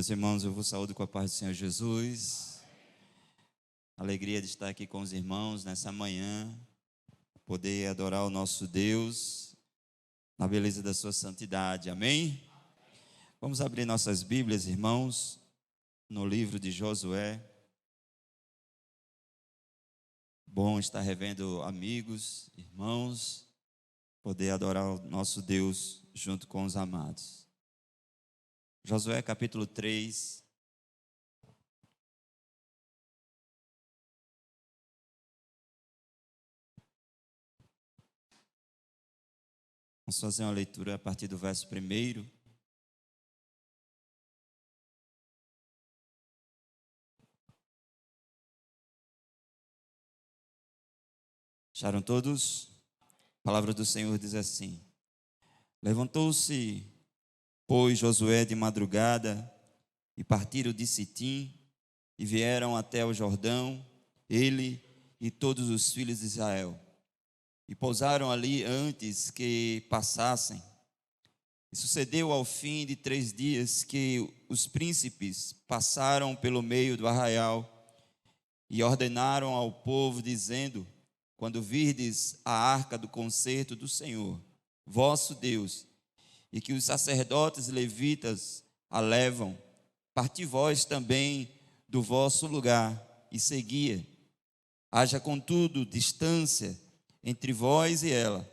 Meus irmãos, eu vos saúdo com a paz do Senhor Jesus. Alegria de estar aqui com os irmãos nessa manhã, poder adorar o nosso Deus na beleza da sua santidade. Amém? Vamos abrir nossas Bíblias, irmãos, no livro de Josué. Bom estar revendo amigos, irmãos, poder adorar o nosso Deus junto com os amados. Josué capítulo 3. Vamos fazer uma leitura a partir do verso 1. Acharam todos? A palavra do Senhor diz assim: Levantou-se, pois, Josué de madrugada, e partiram de Sitim, e vieram até o Jordão, ele e todos os filhos de Israel, e pousaram ali antes que passassem. E sucedeu ao fim de 3 dias que os príncipes passaram pelo meio do arraial, e ordenaram ao povo, dizendo: quando virdes a arca do concerto do Senhor, vosso Deus, e que os sacerdotes levitas a levam, parti vós também do vosso lugar e seguia. Haja, contudo, distância entre vós e ela,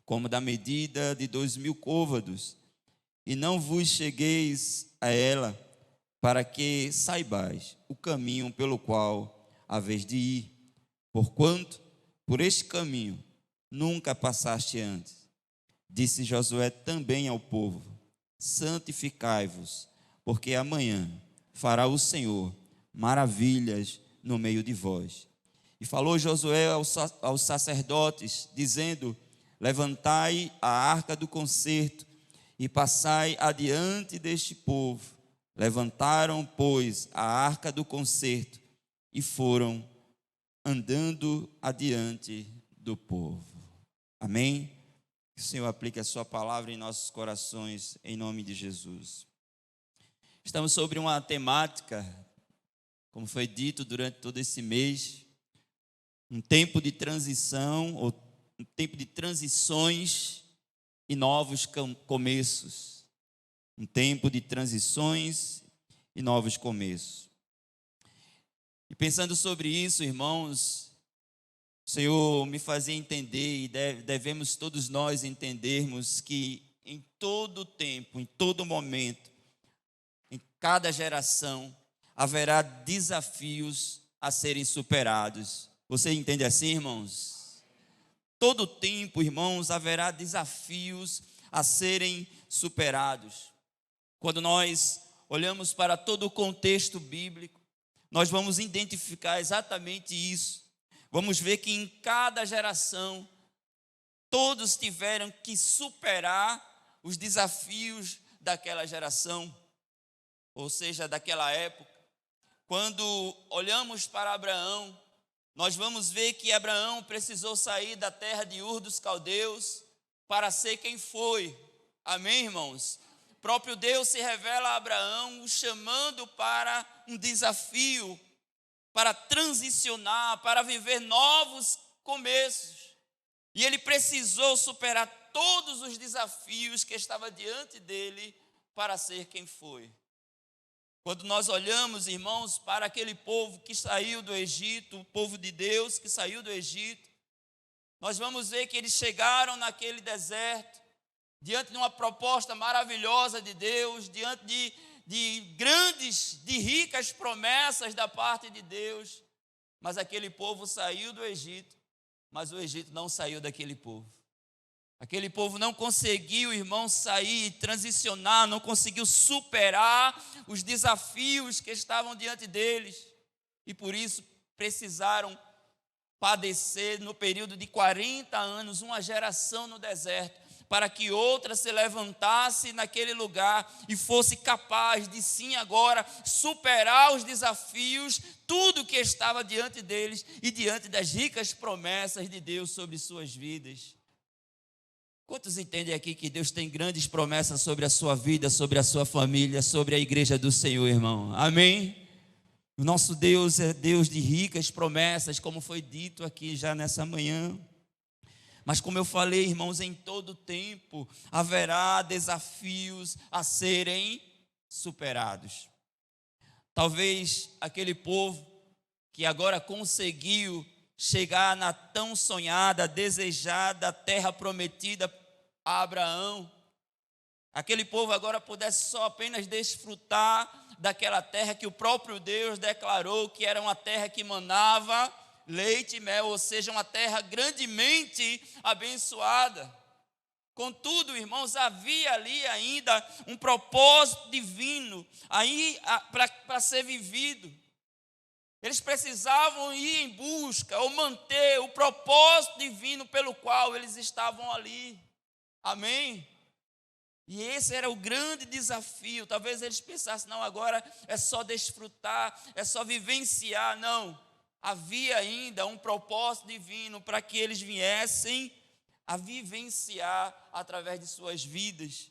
como da medida de 2.000 côvados, e não vos chegueis a ela, para que saibais o caminho pelo qual haveis de ir, porquanto por este caminho nunca passaste antes. Disse Josué também ao povo: santificai-vos, porque amanhã fará o Senhor maravilhas no meio de vós. E falou Josué aos sacerdotes, dizendo: levantai a arca do concerto e passai adiante deste povo. Levantaram, pois, a arca do concerto e foram andando adiante do povo. Amém? Que o Senhor aplique a sua palavra em nossos corações, em nome de Jesus. Estamos sobre uma temática, como foi dito durante todo esse mês, um tempo de transição, ou um tempo de transições e novos começos. Um tempo de transições e novos começos. E pensando sobre isso, irmãos, o Senhor me fazia entender, e devemos todos nós entendermos, que em todo tempo, em todo momento, em cada geração, haverá desafios a serem superados. Você entende assim, irmãos? Todo tempo, irmãos, haverá desafios a serem superados. Quando nós olhamos para todo o contexto bíblico, nós vamos identificar exatamente isso. Vamos ver que em cada geração, todos tiveram que superar os desafios daquela geração, ou seja, daquela época. Quando olhamos para Abraão, nós vamos ver que Abraão precisou sair da terra de Ur dos Caldeus para ser quem foi. Amém, irmãos? O próprio Deus se revela a Abraão, o chamando para um desafio, para transicionar, para viver novos começos. E ele precisou superar todos os desafios que estavam diante dele para ser quem foi. Quando nós olhamos, irmãos, para aquele povo que saiu do Egito, o povo de Deus que saiu do Egito, nós vamos ver que eles chegaram naquele deserto, diante de uma proposta maravilhosa de Deus, diante de grandes, de ricas promessas da parte de Deus. Mas aquele povo saiu do Egito, mas o Egito não saiu daquele povo. Aquele povo não conseguiu, irmão, sair, transicionar, não conseguiu superar os desafios que estavam diante deles. E por isso precisaram padecer no período de 40 anos, uma geração no deserto, para que outra se levantasse naquele lugar e fosse capaz de sim agora superar os desafios, tudo que estava diante deles e diante das ricas promessas de Deus sobre suas vidas. Quantos entendem aqui que Deus tem grandes promessas sobre a sua vida, sobre a sua família, sobre a igreja do Senhor, irmão? Amém? O nosso Deus é Deus de ricas promessas, como foi dito aqui já nessa manhã. Mas como eu falei, irmãos, em todo tempo haverá desafios a serem superados. Talvez aquele povo que agora conseguiu chegar na tão sonhada, desejada terra prometida a Abraão, aquele povo agora pudesse só apenas desfrutar daquela terra que o próprio Deus declarou que era uma terra que manava leite e mel, ou seja, uma terra grandemente abençoada. Contudo, irmãos, havia ali ainda um propósito divino aí para ser vivido. Eles precisavam ir em busca ou manter o propósito divino pelo qual eles estavam ali. Amém? E esse era o grande desafio. Talvez eles pensassem, não, agora é só desfrutar, é só vivenciar. Não, havia ainda um propósito divino para que eles viessem a vivenciar através de suas vidas.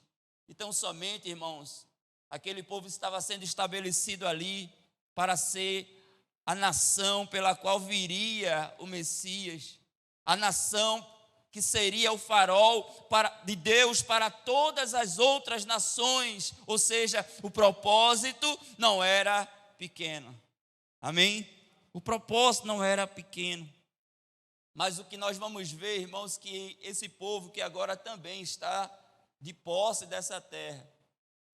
Então somente, irmãos, aquele povo estava sendo estabelecido ali para ser a nação pela qual viria o Messias, a nação que seria o farol de Deus para todas as outras nações, ou seja, o propósito não era pequeno, amém? O propósito não era pequeno, mas o que nós vamos ver, irmãos, que esse povo que agora também está de posse dessa terra,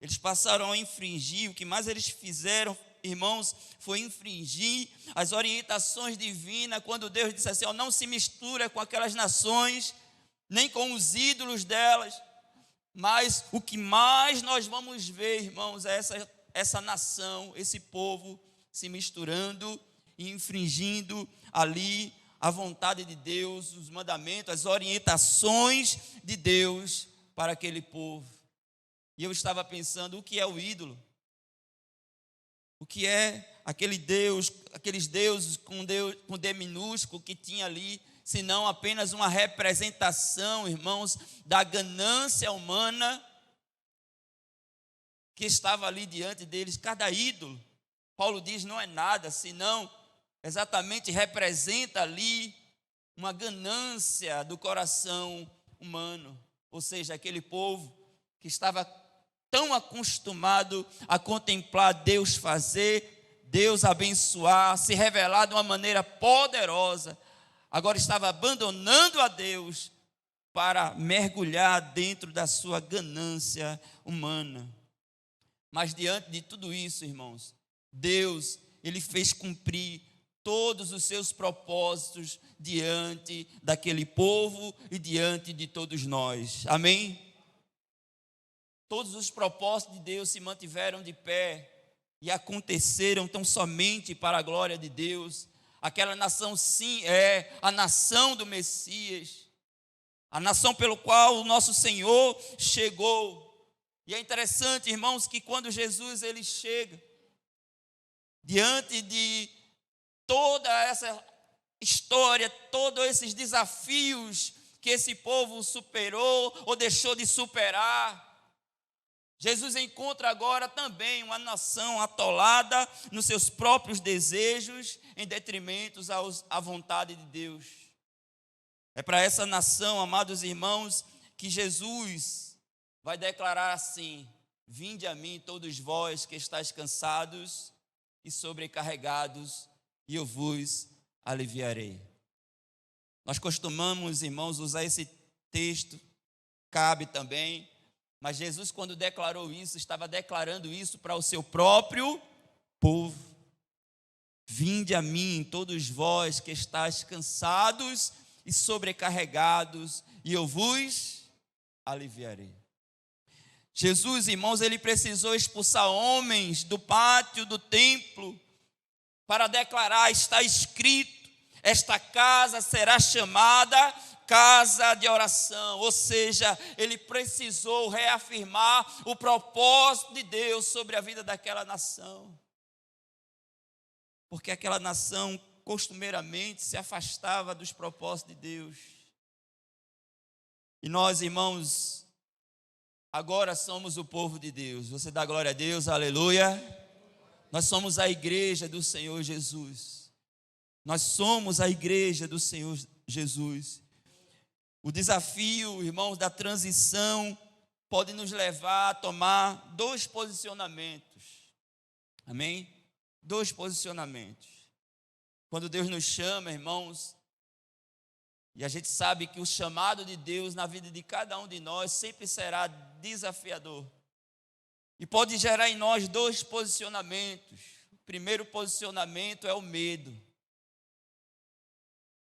eles passaram a infringir, o que mais eles fizeram, irmãos, foi infringir as orientações divinas, quando Deus disse assim, não se mistura com aquelas nações, nem com os ídolos delas, mas o que mais nós vamos ver, irmãos, é essa nação, esse povo se misturando e infringindo ali a vontade de Deus, os mandamentos, as orientações de Deus para aquele povo. E eu estava pensando, o que é o ídolo? O que é aquele Deus, aqueles deuses com D minúsculo que tinha ali, senão apenas uma representação, irmãos, da ganância humana que estava ali diante deles. Cada ídolo, Paulo diz, não é nada, senão exatamente representa ali uma ganância do coração humano. Ou seja, aquele povo que estava tão acostumado a contemplar Deus fazer, Deus abençoar, se revelar de uma maneira poderosa, agora estava abandonando a Deus para mergulhar dentro da sua ganância humana. Mas diante de tudo isso, irmãos, Deus, Ele fez cumprir todos os seus propósitos diante daquele povo e diante de todos nós. Amém? Todos os propósitos de Deus se mantiveram de pé e aconteceram tão somente para a glória de Deus. Aquela nação, sim, é a nação do Messias, a nação pelo qual o nosso Senhor chegou. E é interessante, irmãos, que quando Jesus ele chega, diante de toda essa história, todos esses desafios que esse povo superou ou deixou de superar, Jesus encontra agora também uma nação atolada nos seus próprios desejos, em detrimento à vontade de Deus. É para essa nação, amados irmãos, que Jesus vai declarar assim: vinde a mim todos vós que estáis cansados e sobrecarregados, e eu vos aliviarei. Nós costumamos, irmãos, usar esse texto, cabe também, mas Jesus, quando declarou isso, estava declarando isso para o seu próprio povo. Vinde a mim, todos vós que estáis cansados e sobrecarregados, e eu vos aliviarei. Jesus, irmãos, ele precisou expulsar homens do pátio do templo para declarar, está escrito, esta casa será chamada casa de oração, ou seja, ele precisou reafirmar o propósito de Deus sobre a vida daquela nação, porque aquela nação costumeiramente se afastava dos propósitos de Deus. E nós, irmãos, agora somos o povo de Deus. Você dá glória a Deus, aleluia. Nós somos a igreja do Senhor Jesus. Nós somos a igreja do Senhor Jesus. O desafio, irmãos, da transição pode nos levar a tomar 2 posicionamentos. Amém? 2 posicionamentos. Quando Deus nos chama, irmãos, e a gente sabe que o chamado de Deus na vida de cada um de nós sempre será desafiador. E pode gerar em nós 2 posicionamentos. O primeiro posicionamento é o medo.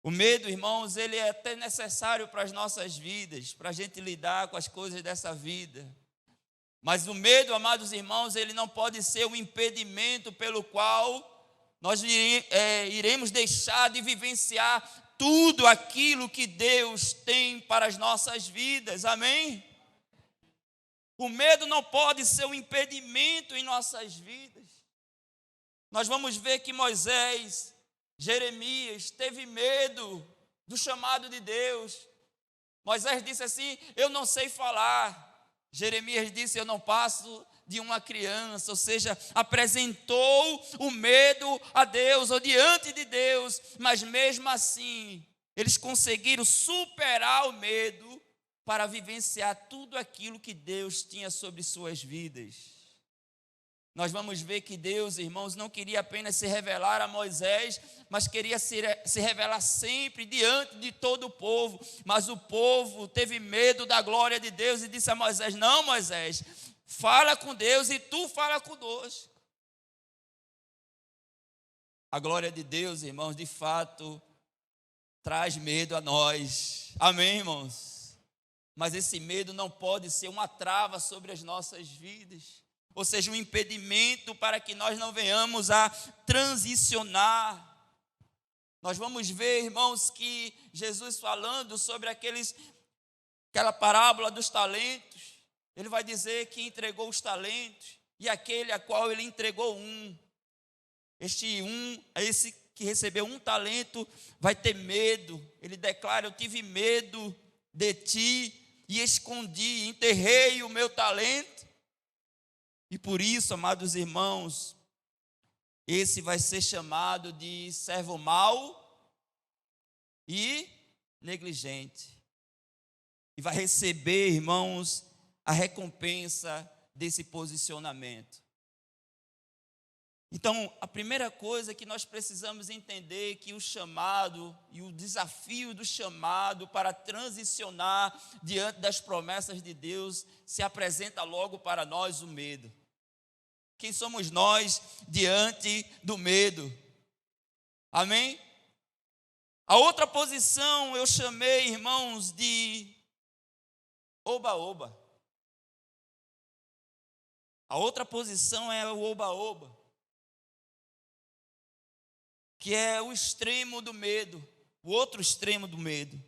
O medo, irmãos, ele é até necessário para as nossas vidas, para a gente lidar com as coisas dessa vida. Mas o medo, amados irmãos, ele não pode ser um impedimento pelo qual nós iremos deixar de vivenciar tudo aquilo que Deus tem para as nossas vidas, amém? O medo não pode ser um impedimento em nossas vidas. Nós vamos ver que Moisés, Jeremias, teve medo do chamado de Deus. Moisés disse assim: eu não sei falar. Jeremias disse: eu não passo de uma criança. Ou seja, apresentou o medo a Deus, ou diante de Deus, mas mesmo assim, eles conseguiram superar o medo para vivenciar tudo aquilo que Deus tinha sobre suas vidas. Nós vamos ver que Deus, irmãos, não queria apenas se revelar a Moisés, mas queria se revelar sempre diante de todo o povo. Mas o povo teve medo da glória de Deus e disse a Moisés: não, Moisés, fala com Deus e tu fala conosco. A glória de Deus, irmãos, de fato, traz medo a nós. Amém, irmãos? Mas esse medo não pode ser uma trava sobre as nossas vidas. Ou seja, um impedimento para que nós não venhamos a transicionar. Nós vamos ver, irmãos, que Jesus falando sobre aquela parábola dos talentos, ele vai dizer que entregou os talentos, e aquele a qual ele entregou esse que recebeu 1 talento, vai ter medo. Ele declara: eu tive medo de ti, e escondi, enterrei o meu talento. E por isso, amados irmãos, esse vai ser chamado de servo mau e negligente. E vai receber, irmãos, a recompensa desse posicionamento. Então, a primeira coisa que nós precisamos entender é que o chamado e o desafio do chamado para transicionar diante das promessas de Deus se apresenta logo para nós o medo. Quem somos nós diante do medo? Amém? A outra posição eu chamei, irmãos, de oba-oba. A outra posição é o oba-oba, que é o extremo do medo, o outro extremo do medo.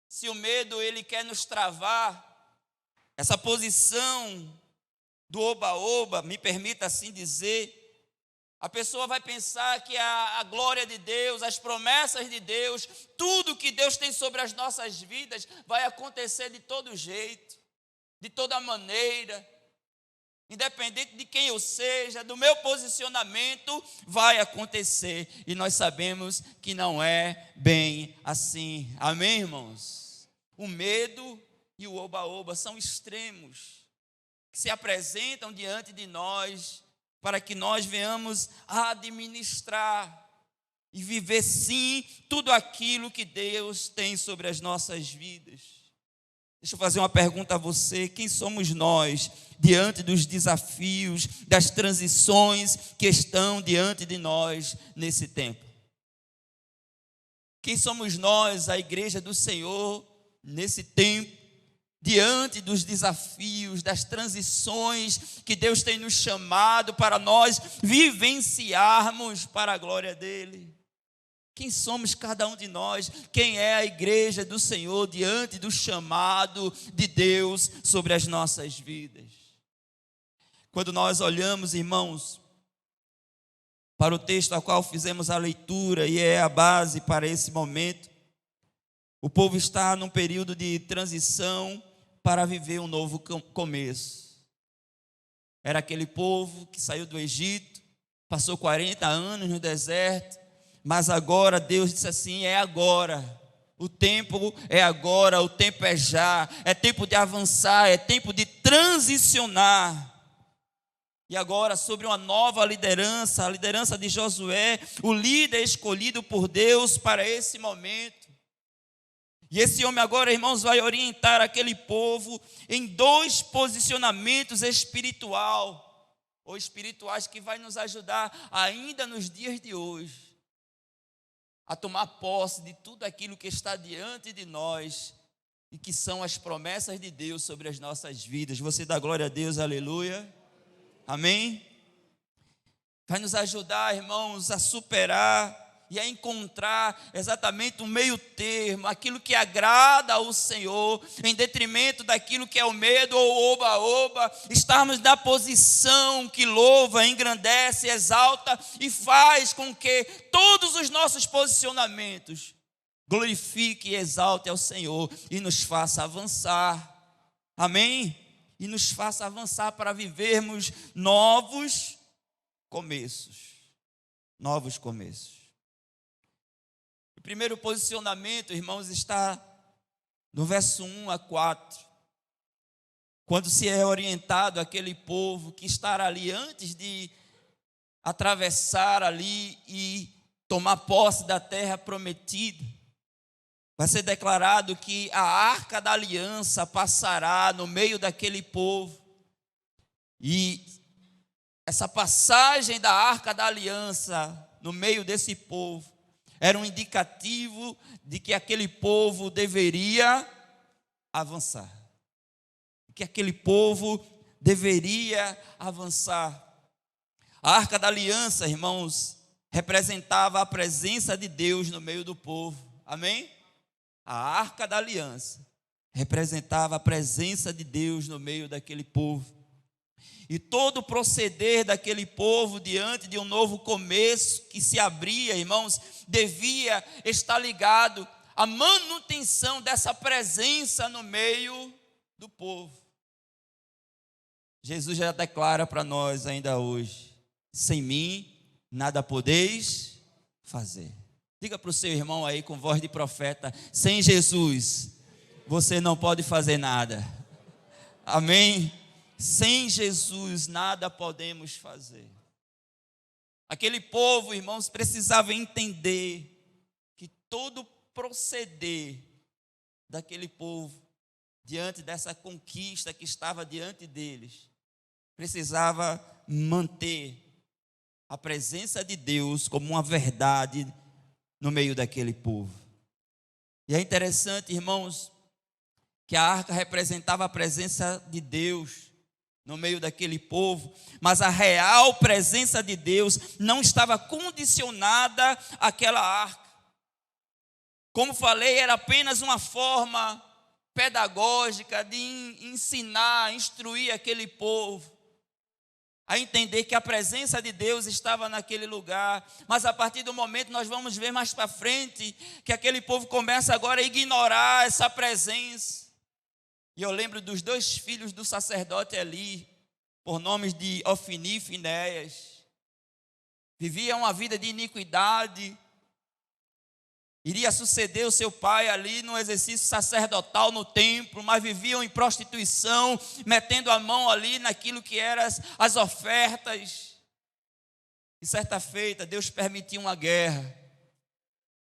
Se o medo ele quer nos travar, essa posição do oba-oba, me permita assim dizer, a pessoa vai pensar que a glória de Deus, as promessas de Deus, tudo que Deus tem sobre as nossas vidas vai acontecer de todo jeito, de toda maneira, independente de quem eu seja, do meu posicionamento, vai acontecer. E nós sabemos que não é bem assim. Amém, irmãos? O medo e o oba-oba são extremos que se apresentam diante de nós para que nós venhamos a administrar e viver sim tudo aquilo que Deus tem sobre as nossas vidas. Deixa eu fazer uma pergunta a você: quem somos nós diante dos desafios, das transições que estão diante de nós nesse tempo? Quem somos nós, a igreja do Senhor, nesse tempo, diante dos desafios, das transições que Deus tem nos chamado para nós vivenciarmos para a glória dEle? Quem somos cada um de nós? Quem é a igreja do Senhor diante do chamado de Deus sobre as nossas vidas? Quando nós olhamos, irmãos, para o texto ao qual fizemos a leitura, e é a base para esse momento, O povo está num período de transição para viver um novo começo. Era aquele povo que saiu do Egito, passou 40 anos no deserto, mas agora Deus disse assim: é agora. O tempo é agora, o tempo é já, é tempo de avançar, é tempo de transicionar. E agora, sobre uma nova liderança, a liderança de Josué, o líder escolhido por Deus para esse momento. E esse homem agora, irmãos, vai orientar aquele povo em 2 posicionamentos espirituais que vai nos ajudar ainda nos dias de hoje a tomar posse de tudo aquilo que está diante de nós e que são as promessas de Deus sobre as nossas vidas. Você dá glória a Deus, aleluia. Amém? Vai nos ajudar, irmãos, a superar e a encontrar exatamente um meio termo, aquilo que agrada ao Senhor, em detrimento daquilo que é o medo ou oba-oba, estarmos na posição que louva, engrandece, exalta e faz com que todos os nossos posicionamentos glorifique e exalte ao Senhor e nos faça avançar. Amém? E nos faça avançar para vivermos novos começos. Novos começos. O primeiro posicionamento, irmãos, está no verso 1 a 4. Quando se é orientado aquele povo que estará ali antes de atravessar ali e tomar posse da terra prometida, vai ser declarado que a arca da aliança passará no meio daquele povo. E essa passagem da arca da aliança no meio desse povo era um indicativo de que aquele povo deveria avançar. Que aquele povo deveria avançar. A arca da aliança, irmãos, representava a presença de Deus no meio do povo. Amém? A arca da aliança representava a presença de Deus no meio daquele povo. E todo o proceder daquele povo diante de um novo começo que se abria, irmãos, devia estar ligado à manutenção dessa presença no meio do povo. Jesus já declara para nós ainda hoje: sem mim nada podeis fazer. Diga para o seu irmão aí com voz de profeta: sem Jesus você não pode fazer nada. Amém? Sem Jesus nada podemos fazer. Aquele povo, irmãos, precisava entender que todo proceder daquele povo diante dessa conquista que estava diante deles precisava manter a presença de Deus como uma verdade no meio daquele povo. E é interessante, irmãos, que a arca representava a presença de Deus no meio daquele povo, mas a real presença de Deus não estava condicionada àquela arca. Como falei, era apenas uma forma pedagógica de ensinar, instruir aquele povo a entender que a presença de Deus estava naquele lugar. Mas a partir do momento, nós vamos ver mais para frente, que aquele povo começa agora a ignorar essa presença. E eu lembro dos 2 filhos do sacerdote Eli, por nomes de Ofni e Finéias. Viviam uma vida de iniquidade. Iria suceder o seu pai ali no exercício sacerdotal no templo, mas viviam em prostituição, metendo a mão ali naquilo que eram as ofertas. E certa feita, Deus permitiu uma guerra.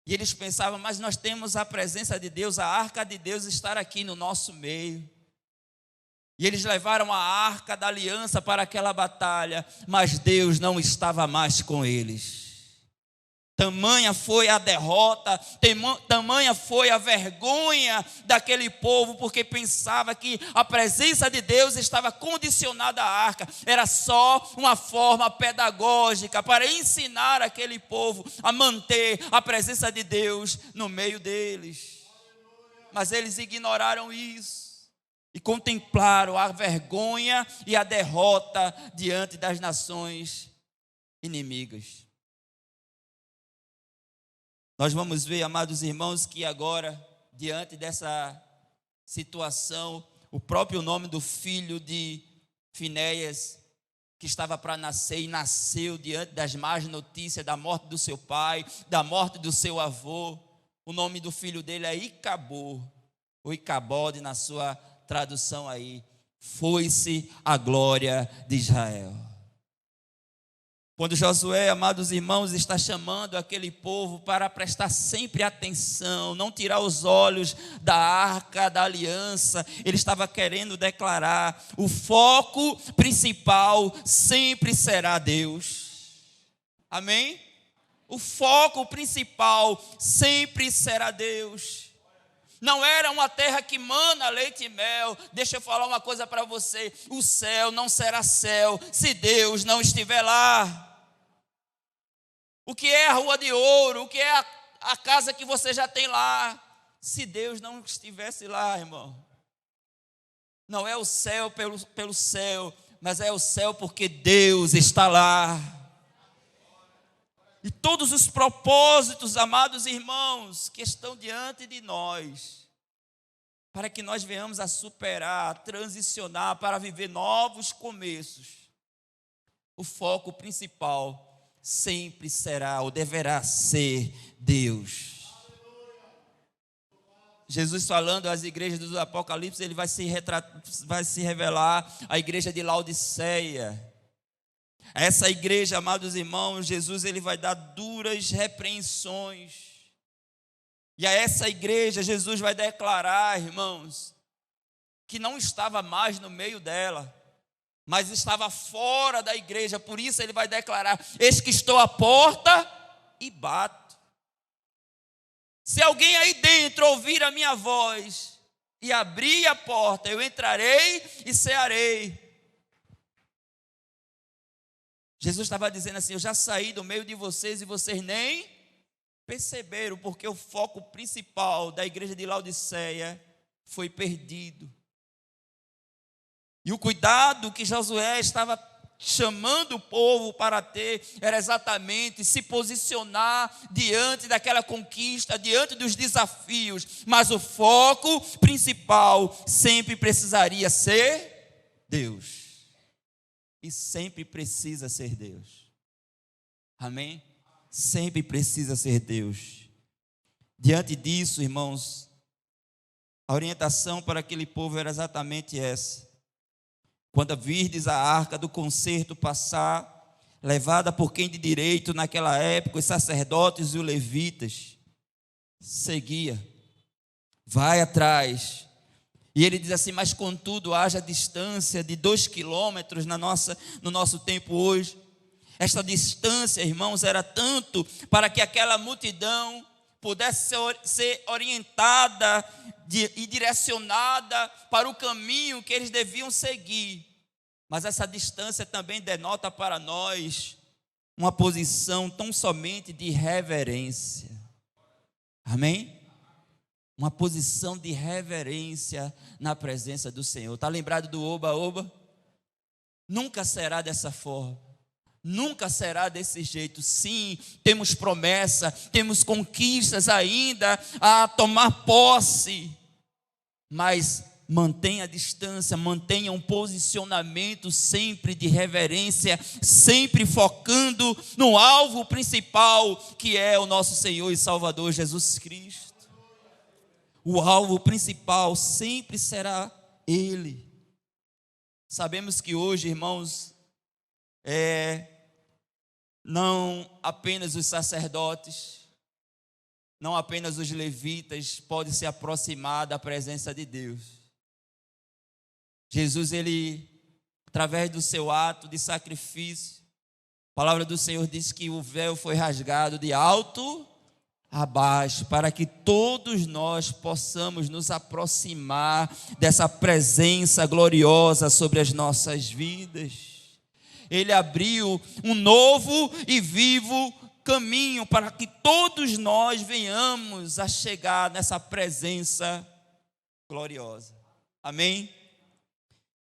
E eles pensavam: mas nós temos a presença de Deus, a arca de Deus estar aqui no nosso meio. E eles levaram a arca da aliança para aquela batalha, mas Deus não estava mais com eles. Tamanha foi a derrota, tamanha foi a vergonha daquele povo, porque pensava que a presença de Deus estava condicionada à arca. Era só uma forma pedagógica para ensinar aquele povo a manter a presença de Deus no meio deles. Mas eles ignoraram isso e contemplaram a vergonha e a derrota diante das nações inimigas. Nós vamos ver, amados irmãos, que agora diante dessa situação, o próprio nome do filho de Finéias, que estava para nascer e nasceu diante das más notícias da morte do seu pai, da morte do seu avô. O nome do filho dele é Icabô, ou Icabode na sua tradução aí. Foi-se a glória de Israel. Quando Josué, amados irmãos, está chamando aquele povo para prestar sempre atenção, não tirar os olhos da arca da aliança, ele estava querendo declarar: o foco principal sempre será Deus. Amém? O foco principal sempre será Deus. Não era uma terra que mana leite e mel. Deixa eu falar uma coisa para você: o céu não será céu se Deus não estiver lá. O que é a rua de ouro? O que é a casa que você já tem lá? Se Deus não estivesse lá, irmão. Não é o céu pelo céu, mas é o céu porque Deus está lá. E todos os propósitos, amados irmãos, que estão diante de nós, para que nós venhamos a superar, a transicionar, para viver novos começos, o foco principal sempre será ou deverá ser Deus. Jesus falando às igrejas do Apocalipse, ele vai se revelar à igreja de Laodiceia. A essa igreja, amados irmãos, Jesus ele vai dar duras repreensões. E a essa igreja Jesus vai declarar, irmãos, que não estava mais no meio dela, mas estava fora da igreja. Por isso ele vai declarar: eis que estou à porta e bato. Se alguém aí dentro ouvir a minha voz e abrir a porta, eu entrarei e cearei. Jesus estava dizendo assim: eu já saí do meio de vocês e vocês nem perceberam, porque o foco principal da igreja de Laodiceia foi perdido. E o cuidado que Josué estava chamando o povo para ter era exatamente se posicionar diante daquela conquista, diante dos desafios. Mas o foco principal sempre precisaria ser Deus. E sempre precisa ser Deus. Amém? Sempre precisa ser Deus. Diante disso, irmãos, a orientação para aquele povo era exatamente essa: quando virdes a arca do concerto passar, levada por quem de direito naquela época, os sacerdotes e os levitas, seguia, vai atrás. E ele diz assim: mas contudo haja distância de 2 quilômetros no nosso tempo hoje. Esta distância, irmãos, era tanto para que aquela multidão pudesse ser orientada e direcionada para o caminho que eles deviam seguir. Mas essa distância também denota para nós uma posição tão somente de reverência. Amém? Uma posição de reverência na presença do Senhor. Está lembrado do oba-oba? Nunca será dessa forma. Nunca será desse jeito. Sim, temos promessa, temos conquistas ainda a tomar posse, mas mantenha a distância, mantenha um posicionamento sempre de reverência, sempre focando no alvo principal, que é o nosso Senhor e Salvador Jesus Cristo. O alvo principal sempre será Ele. Sabemos que hoje, irmãos, não apenas os sacerdotes, não apenas os levitas podem se aproximar da presença de Deus. Jesus, ele, através do seu ato de sacrifício, a palavra do Senhor diz que o véu foi rasgado de alto a baixo, para que todos nós possamos nos aproximar dessa presença gloriosa sobre as nossas vidas. Ele abriu um novo e vivo caminho para que todos nós venhamos a chegar nessa presença gloriosa. Amém?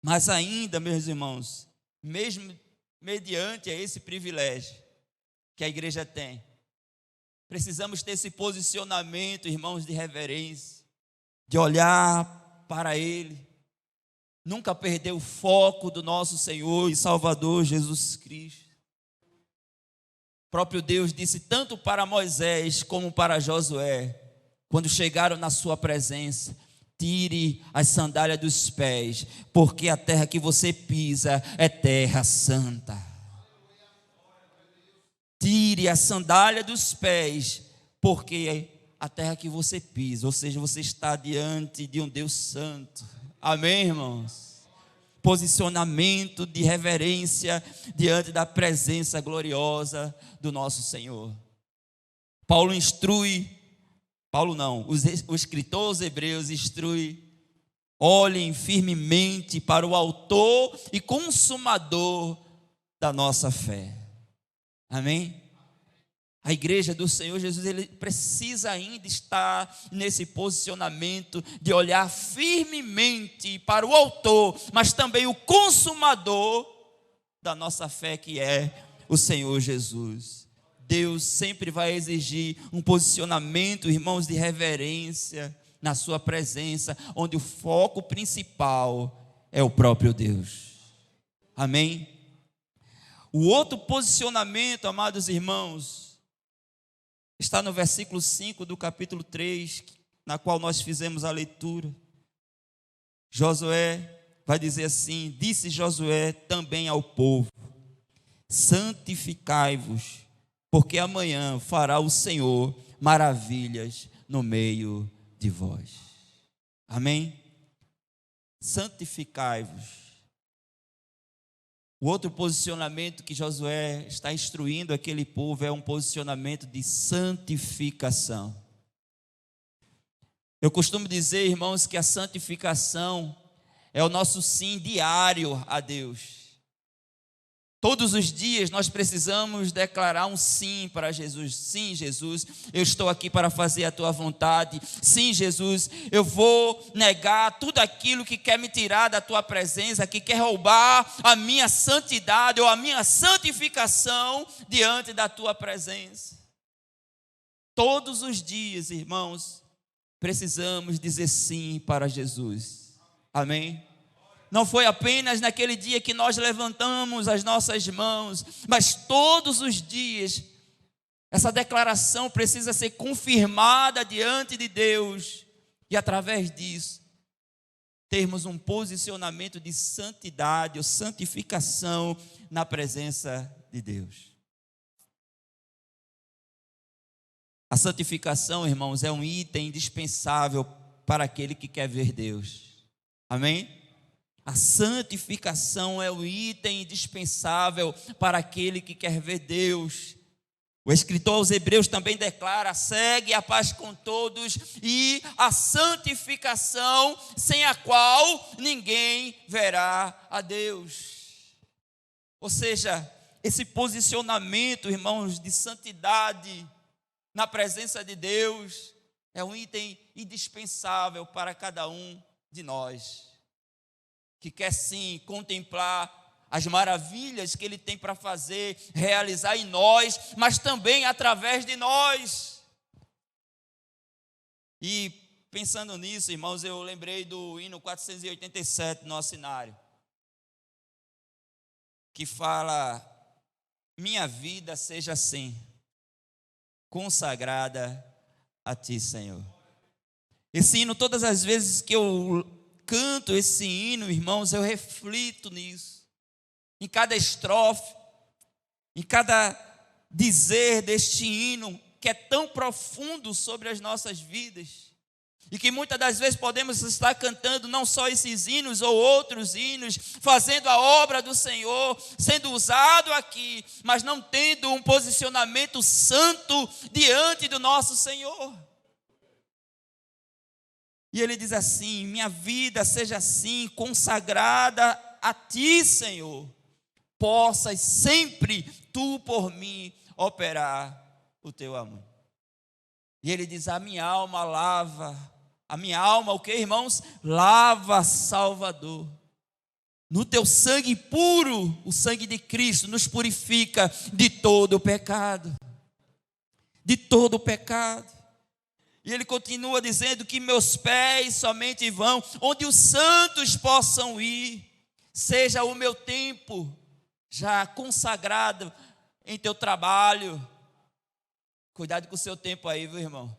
Mas ainda, meus irmãos, mesmo mediante esse privilégio que a igreja tem, precisamos ter esse posicionamento, irmãos, de reverência. de olhar para Ele, nunca perder o foco do nosso Senhor e Salvador Jesus Cristo. O próprio Deus disse tanto para Moisés como para Josué, quando chegaram na sua presença: tire as sandálias dos pés, porque a terra que você pisa é terra santa. Tire a sandália dos pés, porque a terra que você pisa, ou seja, você está diante de um Deus santo. Amém, irmãos? Posicionamento de reverência diante da presença gloriosa do nosso Senhor. O escritor aos Hebreus instrui: olhem firmemente para o autor e consumador da nossa fé. Amém? A igreja do Senhor Jesus, ele precisa ainda estar nesse posicionamento de olhar firmemente para o autor, mas também o consumador da nossa fé, que é o Senhor Jesus. Deus sempre vai exigir um posicionamento, irmãos, de reverência na sua presença, onde o foco principal é o próprio Deus. Amém? O outro posicionamento, amados irmãos, está no versículo 5 do capítulo 3, na qual nós fizemos a leitura. Josué vai dizer assim: disse Josué também ao povo: santificai-vos, porque amanhã fará o Senhor maravilhas no meio de vós. Amém? Santificai-vos. O outro posicionamento que Josué está instruindo aquele povo é um posicionamento de santificação. Eu costumo dizer, irmãos, que a santificação é o nosso sim diário a Deus. Todos os dias nós precisamos declarar um sim para Jesus. Sim, Jesus, eu estou aqui para fazer a tua vontade. Sim, Jesus, eu vou negar tudo aquilo que quer me tirar da tua presença, que quer roubar a minha santidade ou a minha santificação diante da tua presença. Todos os dias, irmãos, precisamos dizer sim para Jesus. Amém? Não foi apenas naquele dia que nós levantamos as nossas mãos, mas todos os dias essa declaração precisa ser confirmada diante de Deus, e através disso termos um posicionamento de santidade ou santificação na presença de Deus. A santificação, irmãos, é um item indispensável para aquele que quer ver Deus. Amém? A santificação é o item indispensável para aquele que quer ver Deus. O escritor aos Hebreus também declara: segue a paz com todos e a santificação, sem a qual ninguém verá a Deus. Ou seja, esse posicionamento, irmãos, de santidade na presença de Deus é um item indispensável para cada um de nós, que quer sim contemplar as maravilhas que Ele tem para fazer, realizar em nós, mas também através de nós. E pensando nisso, irmãos, eu lembrei do hino 487 no nosso cenário, que fala: minha vida seja assim, consagrada a Ti, Senhor. Esse hino, todas as vezes que eu canto esse hino, irmãos, eu reflito nisso. Em cada estrofe, em cada dizer deste hino, que é tão profundo sobre as nossas vidas, e que muitas das vezes podemos estar cantando não só esses hinos ou outros hinos, fazendo a obra do Senhor, sendo usado aqui, mas não tendo um posicionamento santo diante do nosso Senhor. E ele diz assim: minha vida seja assim, consagrada a Ti, Senhor. Possas sempre Tu por mim operar o Teu amor. E ele diz: a minha alma lava. A minha alma, o que, irmãos? Lava, Salvador. No Teu sangue puro, o sangue de Cristo nos purifica de todo o pecado. De todo o pecado. E ele continua dizendo que meus pés somente vão onde os santos possam ir. Seja o meu tempo já consagrado em teu trabalho. Cuidado com o seu tempo aí, viu, irmão?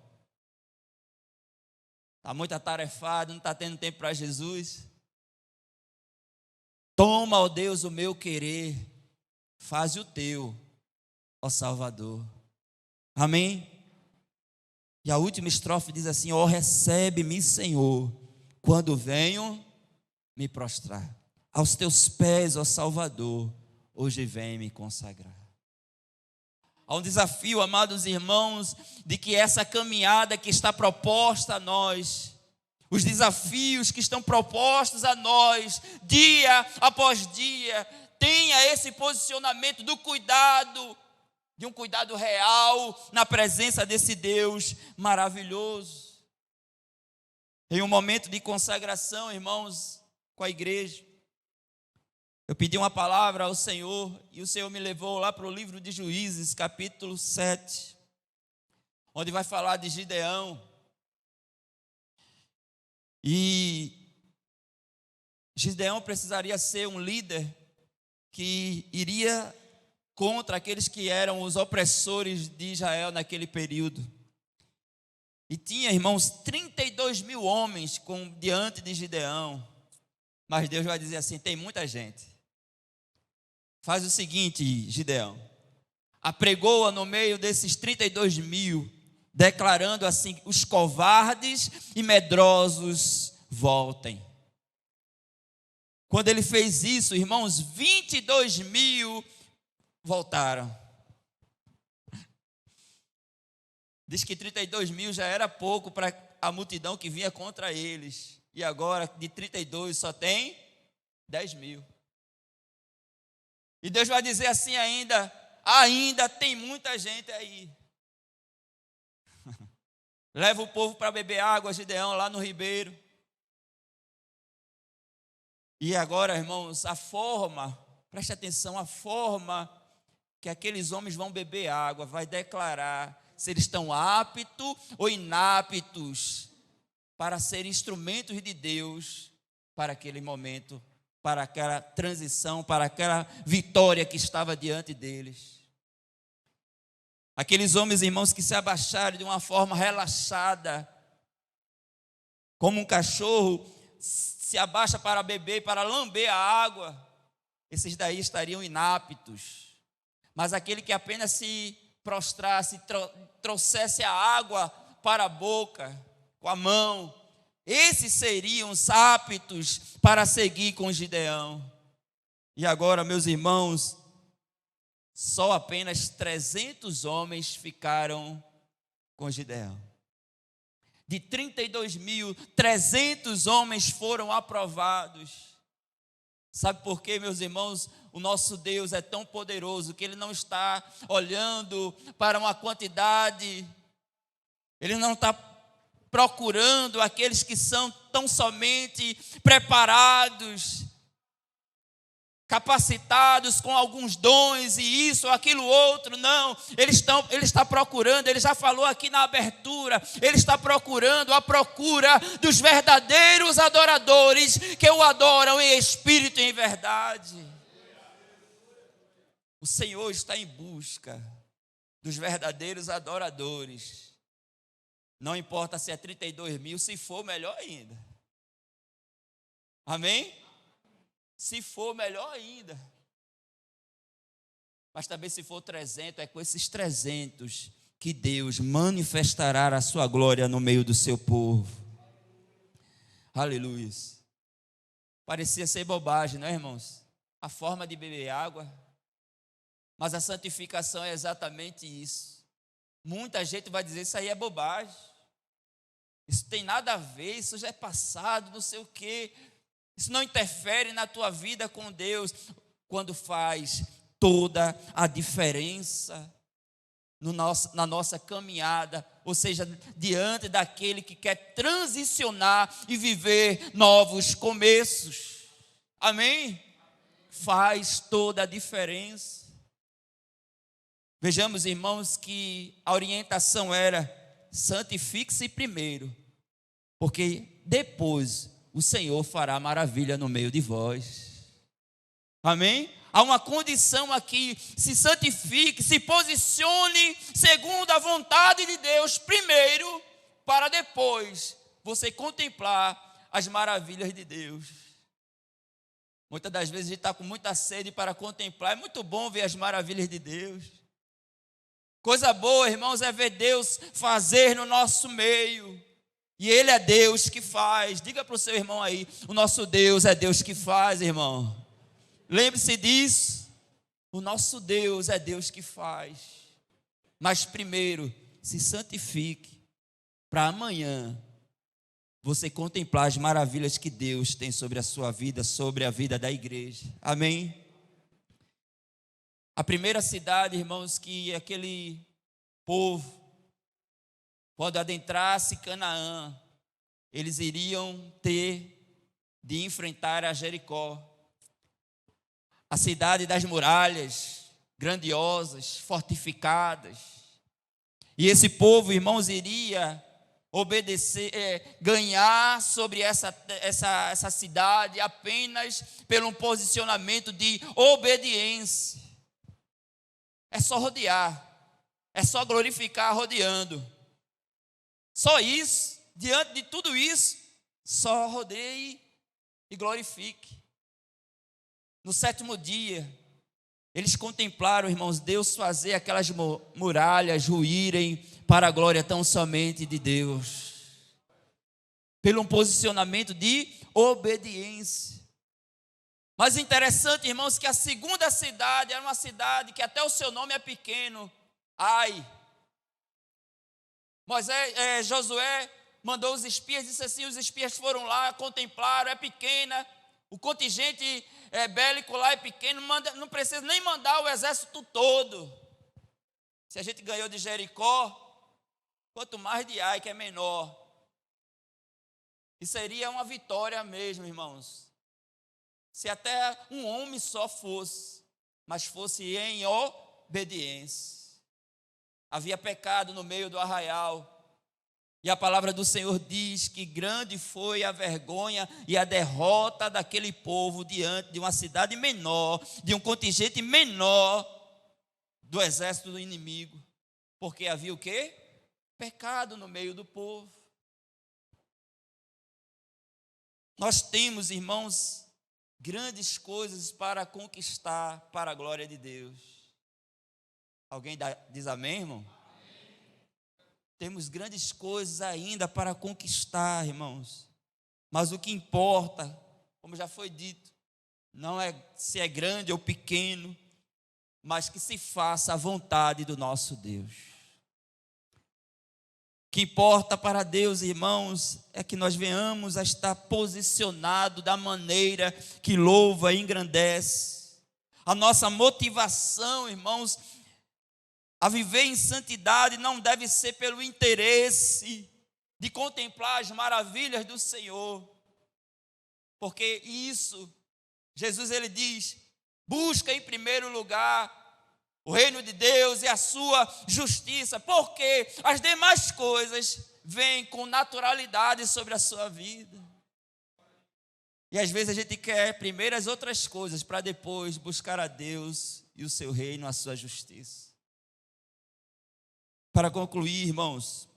Está muito atarefado, não está tendo tempo para Jesus. Toma, ó Deus, o meu querer, faz o teu, ó Salvador. Amém? E a última estrofe diz assim: ó, recebe-me, Senhor, quando venho me prostrar. Aos teus pés, ó Salvador, hoje vem me consagrar. Há um desafio, amados irmãos, de que essa caminhada que está proposta a nós, os desafios que estão propostos a nós, dia após dia, tenha esse posicionamento do cuidado, de um cuidado real na presença desse Deus maravilhoso. Em um momento de consagração, irmãos, com a igreja, eu pedi uma palavra ao Senhor e o Senhor me levou lá para o livro de Juízes, capítulo 7, onde vai falar de Gideão. E Gideão precisaria ser um líder que iria contra aqueles que eram os opressores de Israel naquele período. E tinha, irmãos, 32 mil homens diante de Gideão. Mas Deus vai dizer assim: tem muita gente. Faz o seguinte, Gideão, apregoa no meio desses 32 mil, declarando assim: os covardes e medrosos voltem. Quando ele fez isso, irmãos, 22 mil voltaram. Diz que 32 mil já era pouco para a multidão que vinha contra eles. E agora, de 32, só tem 10 mil. E Deus vai dizer assim ainda tem muita gente aí. Leva o povo para beber água, Gideão, lá no ribeiro. E agora, irmãos, preste atenção, a forma que aqueles homens vão beber água vai declarar se eles estão aptos ou inaptos para ser instrumentos de Deus para aquele momento, para aquela transição, para aquela vitória que estava diante deles. Aqueles homens, irmãos, que se abaixaram de uma forma relaxada, como um cachorro se abaixa para beber, para lamber a água, esses daí estariam inaptos. Mas aquele que apenas se prostrasse, trouxesse a água para a boca, com a mão, esses seriam os aptos para seguir com Gideão. E agora, meus irmãos, só apenas 300 homens ficaram com Gideão. De 32 mil, 300 homens foram aprovados. Sabe por quê, meus irmãos? O nosso Deus é tão poderoso que Ele não está olhando para uma quantidade, Ele não está procurando aqueles que são tão somente preparados, capacitados com alguns dons e isso ou aquilo outro. Não, ele está procurando, ele já falou aqui na abertura, ele está procurando, a procura dos verdadeiros adoradores que o adoram em espírito e em verdade. O Senhor está em busca dos verdadeiros adoradores. Não importa se é 32 mil, se for, melhor ainda. Amém? Se for, melhor ainda. Mas também se for 300, é com esses 300 que Deus manifestará a sua glória no meio do seu povo. Aleluia. Parecia ser bobagem, não é, irmãos? A forma de beber água. Mas a santificação é exatamente isso. Muita gente vai dizer: isso aí é bobagem. Isso tem nada a ver, isso já é passado, não sei o quê. Isso não interfere na tua vida com Deus. Quando faz toda a diferença na nossa caminhada, ou seja, diante daquele que quer transicionar e viver novos começos. Amém? Faz toda a diferença. Vejamos, irmãos, que a orientação era santifique-se primeiro, porque depois o Senhor fará maravilha no meio de vós. Amém? Há uma condição aqui: se santifique, se posicione segundo a vontade de Deus primeiro, para depois você contemplar as maravilhas de Deus. Muitas das vezes a gente está com muita sede para contemplar. É muito bom ver as maravilhas de Deus. Coisa boa, irmãos, é ver Deus fazer no nosso meio. E Ele é Deus que faz. Diga para o seu irmão aí: o nosso Deus é Deus que faz, irmão. Lembre-se disso. O nosso Deus é Deus que faz. Mas primeiro, se santifique, para amanhã você contemplar as maravilhas que Deus tem sobre a sua vida, sobre a vida da igreja. Amém? A primeira cidade, irmãos, que aquele povo, quando adentrasse Canaã, eles iriam ter de enfrentar a Jericó. A cidade das muralhas, grandiosas, fortificadas. E esse povo, irmãos, iria obedecer, ganhar sobre essa cidade apenas pelo posicionamento de obediência. É só rodear, é só glorificar rodeando. Só isso, diante de tudo isso, só rodeie e glorifique. No 7º dia, eles contemplaram, irmãos, Deus fazer aquelas muralhas ruírem para a glória tão somente de Deus. Pelo um posicionamento de obediência. Mas interessante, irmãos, que a segunda cidade era uma cidade que até o seu nome é pequeno. Ai. Josué mandou os espias, disse assim, os espias foram lá, contemplaram, é pequena. O contingente bélico lá é pequeno, não precisa nem mandar o exército todo. Se a gente ganhou de Jericó, quanto mais de Ai, que é menor. E seria uma vitória mesmo, irmãos. Se até um homem só fosse, mas fosse em obediência. Havia pecado no meio do arraial. E a palavra do Senhor diz que grande foi a vergonha e a derrota daquele povo diante de uma cidade menor, de um contingente menor do exército do inimigo. Porque havia o quê? Pecado no meio do povo. Nós temos, irmãos, grandes coisas para conquistar para a glória de Deus. Alguém diz amém, irmão? Amém. Temos grandes coisas ainda para conquistar, irmãos. Mas o que importa, como já foi dito, não é se é grande ou pequeno, mas que se faça a vontade do nosso Deus. O que importa para Deus, irmãos, é que nós venhamos a estar posicionado da maneira que louva e engrandece. A nossa motivação, irmãos, a viver em santidade não deve ser pelo interesse de contemplar as maravilhas do Senhor. Porque isso, Jesus ele diz, busca em primeiro lugar o reino de Deus e a sua justiça, porque as demais coisas vêm com naturalidade sobre a sua vida. E às vezes a gente quer primeiro as outras coisas para depois buscar a Deus e o seu reino, a sua justiça. Para concluir, irmãos,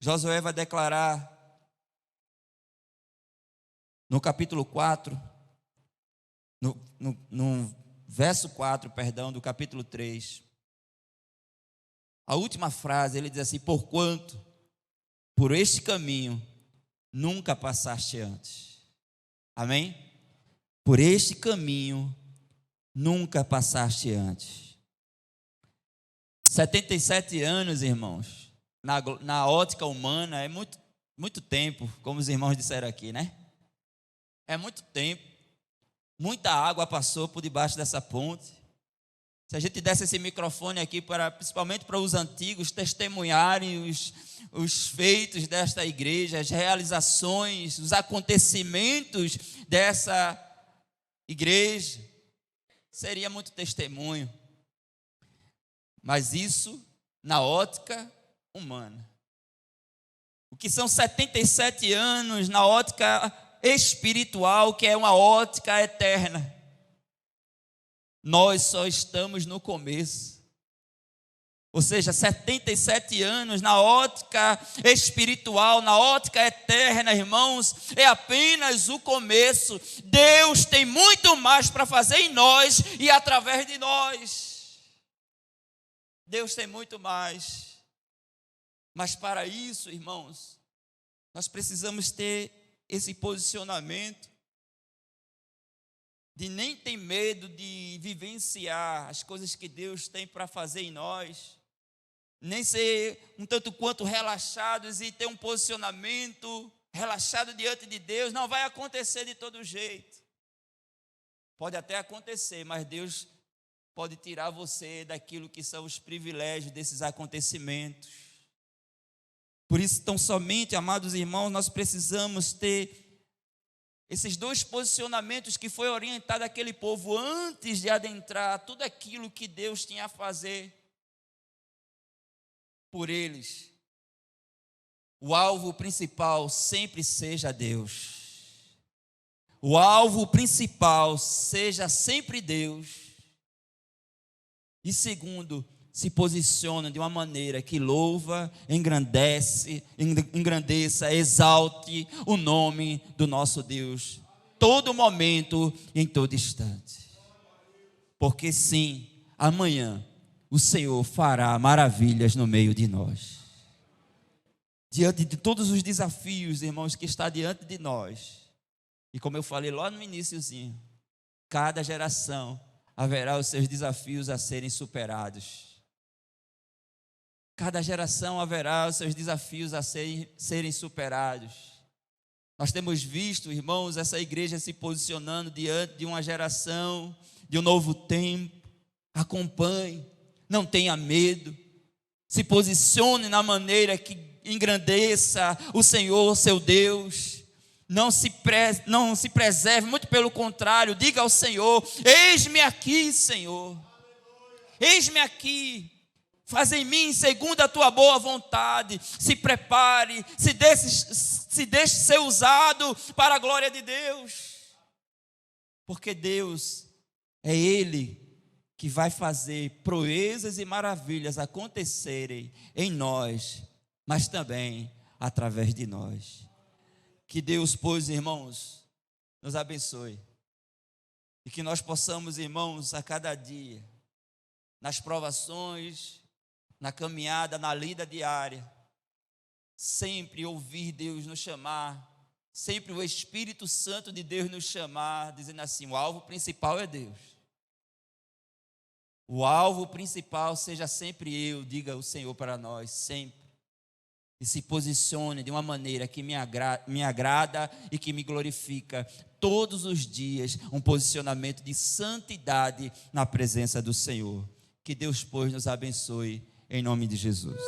Josué vai declarar no capítulo 4, no verso 4, do capítulo 3, a última frase, ele diz assim, porquanto por este caminho nunca passaste antes. Amém? Por este caminho nunca passaste antes. 77 anos, irmãos, na ótica humana é muito tempo, como os irmãos disseram aqui, né? É muito tempo. Muita água passou por debaixo dessa ponte. Se a gente desse esse microfone aqui, principalmente para os antigos, testemunharem os feitos desta igreja, as realizações, os acontecimentos dessa igreja, seria muito testemunho. Mas isso, na ótica humana. O que são 77 anos na ótica espiritual, que é uma ótica eterna. Nós só estamos no começo. Ou seja, 77 anos na ótica espiritual, na ótica eterna, irmãos, é apenas o começo. Deus tem muito mais para fazer em nós e através de nós. Deus tem muito mais. Mas para isso, irmãos, nós precisamos ter esse posicionamento de nem ter medo de vivenciar as coisas que Deus tem para fazer em nós, nem ser um tanto quanto relaxados e ter um posicionamento relaxado diante de Deus. Não vai acontecer de todo jeito. Pode até acontecer, mas Deus pode tirar você daquilo que são os privilégios desses acontecimentos. Por isso, tão somente, amados irmãos, nós precisamos ter esses dois posicionamentos que foi orientado aquele povo antes de adentrar tudo aquilo que Deus tinha a fazer por eles. O alvo principal sempre seja Deus. O alvo principal seja sempre Deus. E segundo, se posiciona de uma maneira que louva, engrandeça, exalte o nome do nosso Deus, todo momento e em todo instante. Porque sim, amanhã o Senhor fará maravilhas no meio de nós. Diante de todos os desafios, irmãos, que está diante de nós, e como eu falei lá no iniciozinho, cada geração haverá os seus desafios a serem superados. Cada geração haverá os seus desafios a serem superados. Nós temos visto, irmãos, essa igreja se posicionando diante de uma geração, de um novo tempo. Acompanhe, não tenha medo, se posicione na maneira que engrandeça o Senhor, seu Deus. Não se preserve, muito pelo contrário, diga ao Senhor: eis-me aqui, Senhor, eis-me aqui. Faz em mim segundo a tua boa vontade. Se prepare, se deixe ser usado para a glória de Deus. Porque Deus é Ele que vai fazer proezas e maravilhas acontecerem em nós, mas também através de nós. Que Deus, pois, irmãos, nos abençoe. E que nós possamos, irmãos, a cada dia, nas provações, na caminhada, na lida diária, sempre ouvir Deus nos chamar, sempre o Espírito Santo de Deus nos chamar, dizendo assim: o alvo principal é Deus. O alvo principal seja sempre eu, diga o Senhor para nós, sempre. E se posicione de uma maneira que me agrada e que me glorifica todos os dias, um posicionamento de santidade na presença do Senhor. Que Deus, pois, nos abençoe. Em nome de Jesus.